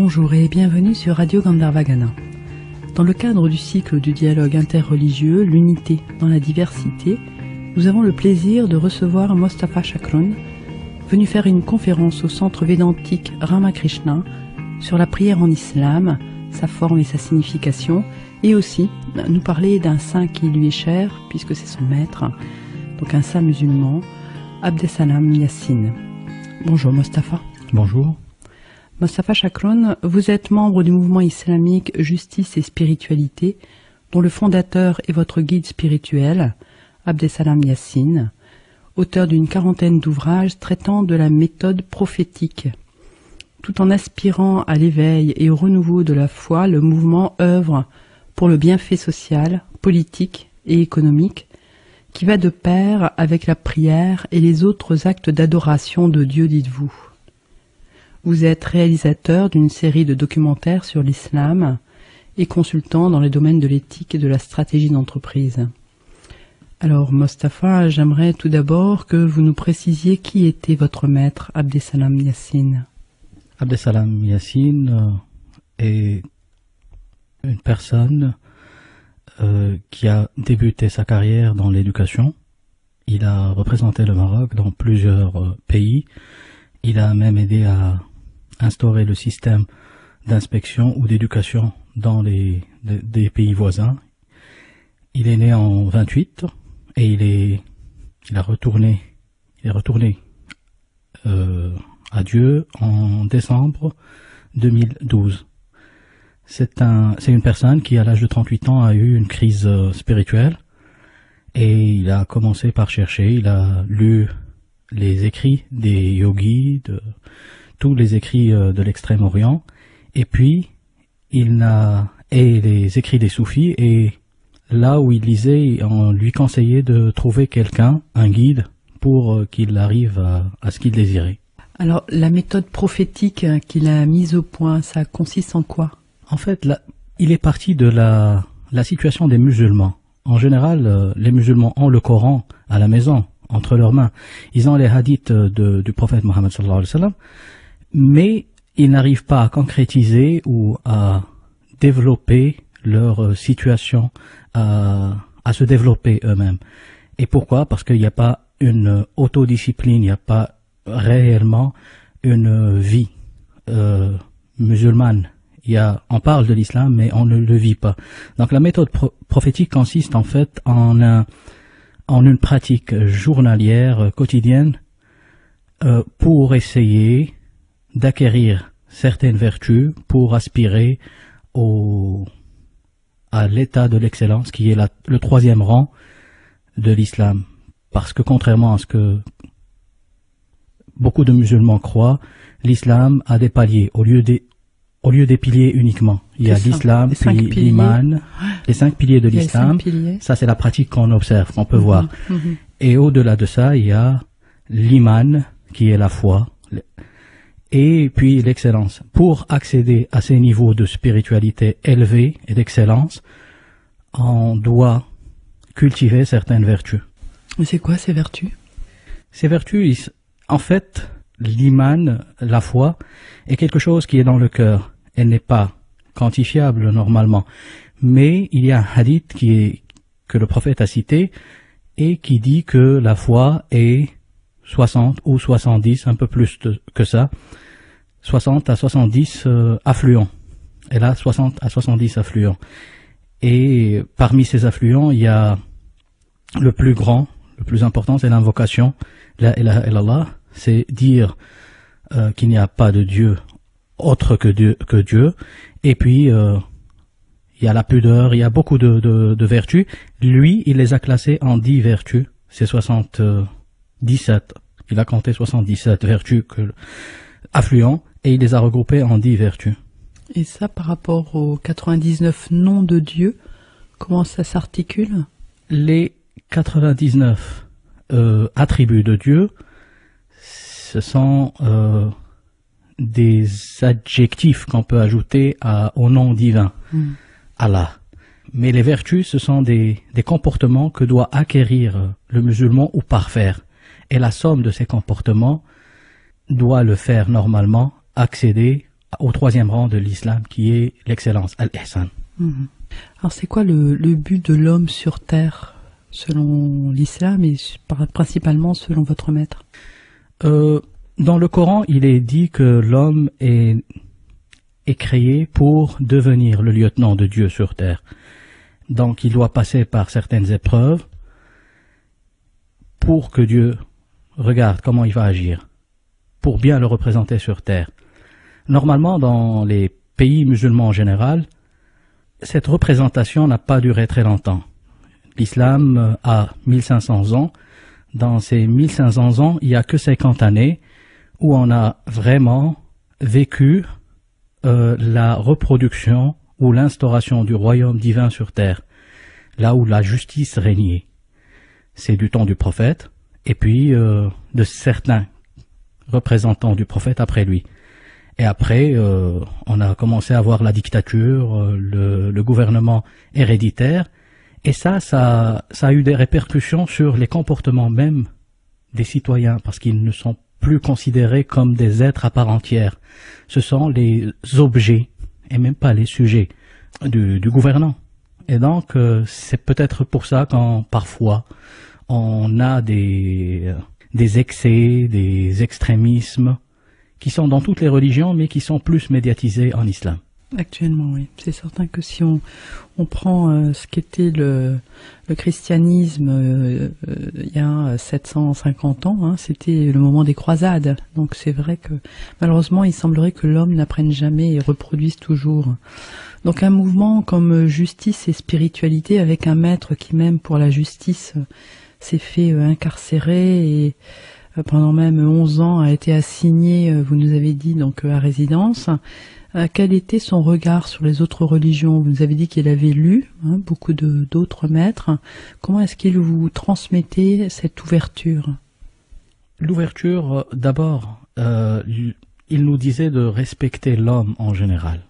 Bonjour et bienvenue sur Radio Gandharvagana. Dans le cadre du cycle du dialogue interreligieux, l'unité dans la diversité, nous avons le plaisir de recevoir Mostafa Chakroun, venu faire une conférence au centre védantique Ramakrishna sur la prière en islam, sa forme et sa signification, et aussi nous parler d'un saint qui lui est cher, puisque c'est son maître, donc un saint musulman, Abdesalam Yassine. Bonjour Mostafa. Bonjour. Mostafa Chakroun, vous êtes membre du mouvement islamique Justice et Spiritualité, dont le fondateur est votre guide spirituel, Abdesalam Yassine, auteur d'une quarantaine d'ouvrages traitant de la méthode prophétique. Tout en aspirant à l'éveil et au renouveau de la foi, le mouvement œuvre pour le bienfait social, politique et économique, qui va de pair avec la prière et les autres actes d'adoration de Dieu, dites-vous. Vous êtes réalisateur d'une série de documentaires sur l'islam et consultant dans les domaines de l'éthique et de la stratégie d'entreprise. Alors, Mostafa, j'aimerais tout d'abord que vous nous précisiez qui était votre maître, Abdesalam Yassine. Abdesalam Yassine est une personne qui a débuté sa carrière dans l'éducation. Il a représenté le Maroc dans plusieurs pays. Il a même aidé à instaurer le système d'inspection ou d'éducation dans des pays voisins. Il est né en 28 et il est retourné à Dieu en décembre 2012. C'est une personne qui, à l'âge de 38 ans, a eu une crise spirituelle et il a commencé par chercher. Il a lu les écrits des yogis, tous les écrits de l'Extrême-Orient, et puis et les écrits des soufis, et là où il lisait, on lui conseillait de trouver quelqu'un, un guide, pour qu'il arrive à ce qu'il désirait. Alors, la méthode prophétique qu'il a mise au point, ça consiste en quoi? En fait, il est parti de la situation des musulmans. En général, les musulmans ont le Coran à la maison, entre leurs mains. Ils ont les hadiths du prophète Mohammed sallallahu alayhi wa sallam, mais ils n'arrivent pas à concrétiser ou à développer leur situation, à se développer eux-mêmes. Et pourquoi? Parce qu'il n'y a pas une autodiscipline, il n'y a pas réellement une vie musulmane. On parle de l'islam, mais on ne le vit pas. Donc la méthode prophétique consiste en fait en une pratique journalière, quotidienne, pour essayer d'acquérir certaines vertus, pour aspirer à l'état de l'excellence, qui est le troisième rang de l'islam. Parce que contrairement à ce que beaucoup de musulmans croient, l'islam a des paliers au lieu des piliers uniquement. Il y a l'islam, puis l'iman, les 5 piliers de l'islam. Ça, c'est la pratique qu'on observe, qu'on peut voir. Et au-delà de ça, il y a l'iman, qui est la foi, et puis l'excellence. Pour accéder à ces niveaux de spiritualité élevés et d'excellence, on doit cultiver certaines vertus. Mais c'est quoi ces vertus? Ces vertus, en fait, l'iman, la foi, est quelque chose qui est dans le cœur. Elle n'est pas quantifiable normalement. Mais il y a un hadith que le prophète a cité et qui dit que la foi est 60 ou 70, un peu plus que ça, 60 à 70 affluents. Elle a 60 à 70 affluents. Et parmi ces affluents, il y a le plus grand, le plus important, c'est l'invocation, la ilaha illallah, c'est dire qu'il n'y a pas de Dieu autre que Dieu. Et puis, il y a la pudeur, il y a beaucoup de vertus. Lui, il les a classées en 10 vertus. C'est 77. Il a compté 77 vertus affluents et il les a regroupées en 10 vertus. Et ça, par rapport aux 99 noms de Dieu, comment ça s'articule? Les 99 attributs de Dieu, ce sont des adjectifs qu'on peut ajouter au nom divin, Allah. Mais les vertus, ce sont des comportements que doit acquérir le musulman ou parfaire. Et la somme de ces comportements doit le faire normalement accéder au troisième rang de l'islam, qui est l'excellence, al-ihsan. Mhm. Alors c'est quoi le but de l'homme sur terre selon l'islam et principalement selon votre maître? Dans le Coran, il est dit que l'homme est créé pour devenir le lieutenant de Dieu sur terre. Donc il doit passer par certaines épreuves pour que Dieu regarde comment il va agir, pour bien le représenter sur terre. Normalement, dans les pays musulmans en général, cette représentation n'a pas duré très longtemps. L'islam a 1500 ans. Dans ces 1500 ans, il n'y a que 50 années où on a vraiment vécu la reproduction ou l'instauration du royaume divin sur terre, là où la justice régnait. C'est du temps du prophète, et puis de certains représentants du prophète après lui. Et après, on a commencé à voir la dictature, le gouvernement héréditaire, et ça a eu des répercussions sur les comportements même des citoyens, parce qu'ils ne sont plus considérés comme des êtres à part entière. Ce sont les objets, et même pas les sujets, du gouvernant. Et donc, c'est peut-être pour ça qu'en parfois, on a des excès, des extrémismes, qui sont dans toutes les religions, mais qui sont plus médiatisés en islam. Actuellement, oui. C'est certain que si on prend ce qu'était le christianisme il y a 750 ans, hein, c'était le moment des croisades. Donc c'est vrai que malheureusement, il semblerait que l'homme n'apprenne jamais et reproduise toujours. Donc un mouvement comme justice et spiritualité, avec un maître qui même pour la justice s'est fait incarcérer et pendant même 11 ans a été assigné, vous nous avez dit, donc à résidence. Quel était son regard sur les autres religions? Vous nous avez dit qu'il avait lu beaucoup d'autres maîtres. Comment est-ce qu'il vous transmettait cette ouverture? L'ouverture, d'abord, il nous disait de respecter l'homme en général.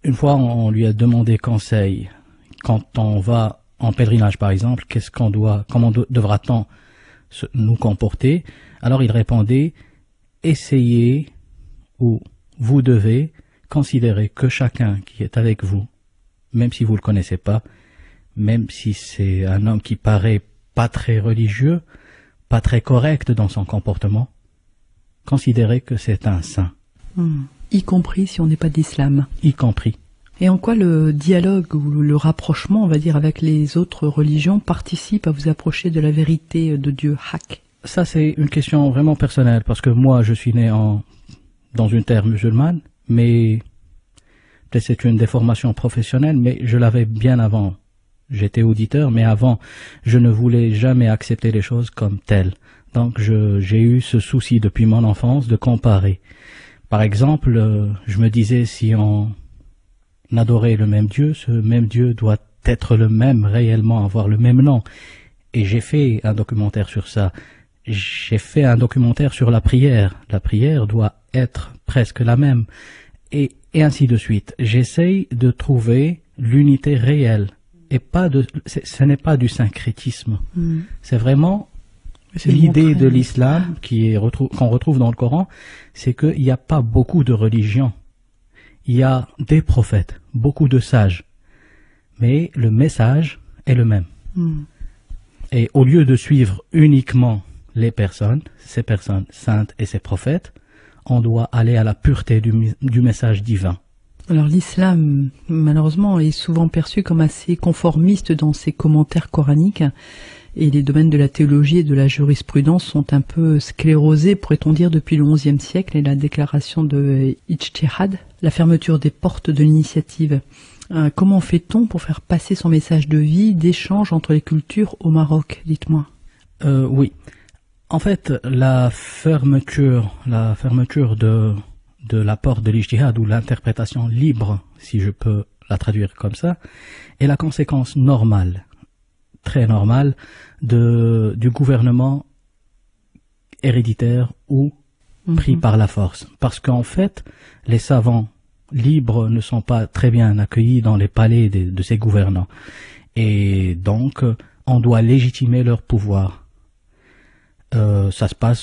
Une fois, on lui a demandé conseil. Quand on va en pèlerinage, par exemple, comment devra-t-on nous comporter? Alors il répondait, essayez ou vous devez considérer que chacun qui est avec vous, même si vous ne le connaissez pas, même si c'est un homme qui paraît pas très religieux, pas très correct dans son comportement, considérez que c'est un saint. Y compris si on n'est pas d'islam. Y compris. Et en quoi le dialogue ou le rapprochement, on va dire, avec les autres religions participe à vous approcher de la vérité de Dieu, Haq? Ça, c'est une question vraiment personnelle, parce que moi, je suis né dans une terre musulmane, mais peut-être c'est une déformation professionnelle, mais je l'avais bien avant. J'étais auditeur, mais avant, je ne voulais jamais accepter les choses comme telles. Donc, j'ai eu ce souci depuis mon enfance de comparer. Par exemple, je me disais, si on adorait le même Dieu, ce même Dieu doit être le même réellement, avoir le même nom. Et j'ai fait un documentaire sur ça. J'ai fait un documentaire sur la prière. La prière doit être presque la même. Et ainsi de suite. J'essaye de trouver l'unité réelle. Et ce n'est pas du syncrétisme. C'est vraiment l'idée de l'islam qu'on retrouve dans le Coran, c'est qu'il n'y a pas beaucoup de religions. Il y a des prophètes, beaucoup de sages. Mais le message est le même. Et au lieu de suivre uniquement ces personnes saintes et ces prophètes, on doit aller à la pureté du message divin. Alors l'islam, malheureusement, est souvent perçu comme assez conformiste dans ses commentaires coraniques, et les domaines de la théologie et de la jurisprudence sont un peu sclérosés, pourrait-on dire, depuis le XIe siècle et la déclaration de Ijtihad, la fermeture des portes de l'initiative. Comment fait-on pour faire passer son message de vie, d'échange entre les cultures au Maroc? Dites-moi. Oui. En fait, la fermeture de la porte de l'Ijtihad, ou l'interprétation libre, si je peux la traduire comme ça, est la conséquence normale, très normale, du gouvernement héréditaire ou pris par la force. Parce qu'en fait, les savants libres ne sont pas très bien accueillis dans les palais de ces gouvernants. Et donc, on doit légitimer leur pouvoir. Ça se passe